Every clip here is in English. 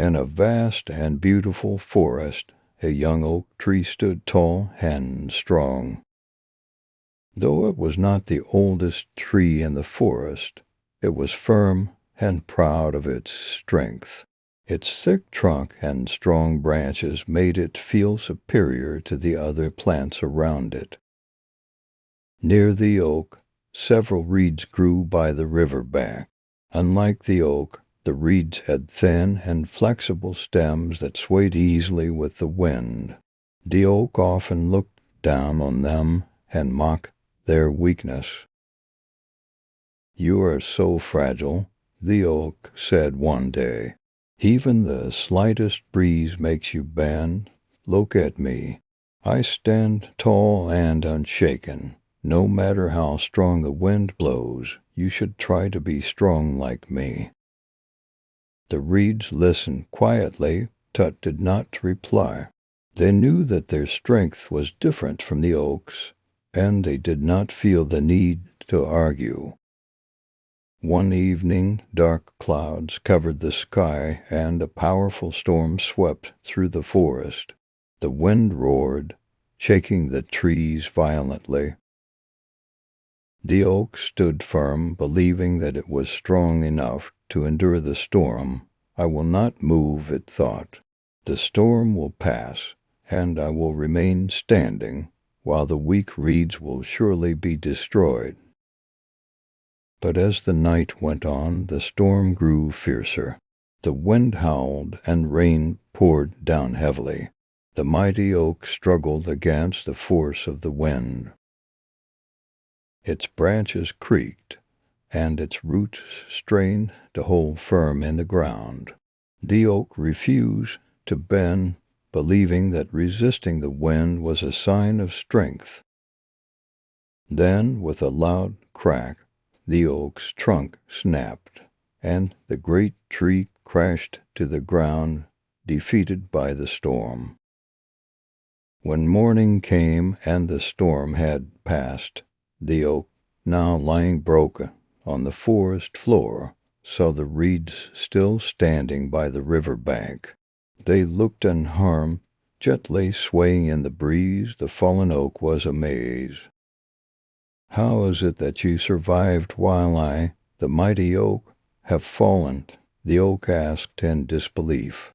In a vast and beautiful forest, a young oak tree stood tall and strong. Though it was not the oldest tree in the forest, it was firm and proud of its strength. Its thick trunk and strong branches made it feel superior to the other plants around it. Near the oak, several reeds grew by the river bank. Unlike the oak, the reeds had thin and flexible stems that swayed easily with the wind. The oak often looked down on them and mocked their weakness. "You are so fragile," the oak said one day. "Even the slightest breeze makes you bend. Look at me. I stand tall and unshaken. No matter how strong the wind blows, you should try to be strong like me." The reeds listened quietly. Tut did not reply. They knew that their strength was different from the oak's, and they did not feel the need to argue. One evening, dark clouds covered the sky, and a powerful storm swept through the forest. The wind roared, shaking the trees violently. The oak stood firm, believing that it was strong enough to endure the storm. "I will not move," it thought. "The storm will pass, and I will remain standing, while the weak reeds will surely be destroyed." But as the night went on, the storm grew fiercer. The wind howled, and rain poured down heavily. The mighty oak struggled against the force of the wind. Its branches creaked, and its roots strained to hold firm in the ground. The oak refused to bend, believing that resisting the wind was a sign of strength. Then, with a loud crack, the oak's trunk snapped, and the great tree crashed to the ground, defeated by the storm. When morning came and the storm had passed, the oak, now lying broken on the forest floor, saw the reeds still standing by the river bank. They looked unharmed, gently swaying in the breeze. The fallen oak was amazed. "How is it that you survived while I, the mighty oak, have fallen?" the oak asked in disbelief.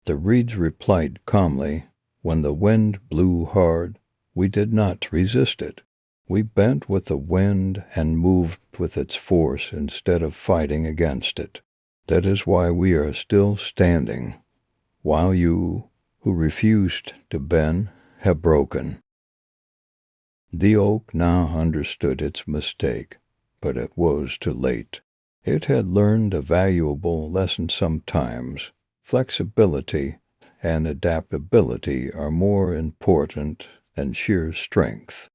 The reeds replied calmly, "When the wind blew hard, we did not resist it. We bent with the wind and moved with its force instead of fighting against it. That is why we are still standing, while you, who refused to bend, have broken." The oak now understood its mistake, but it was too late. It had learned a valuable lesson sometimes. Flexibility and adaptability are more important than sheer strength.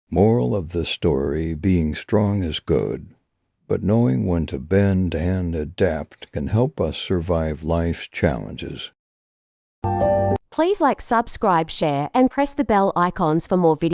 Moral of the story: being strong is good, but knowing when to bend and adapt can help us survive life's challenges. Please like, subscribe, share, and press the bell icons for more videos.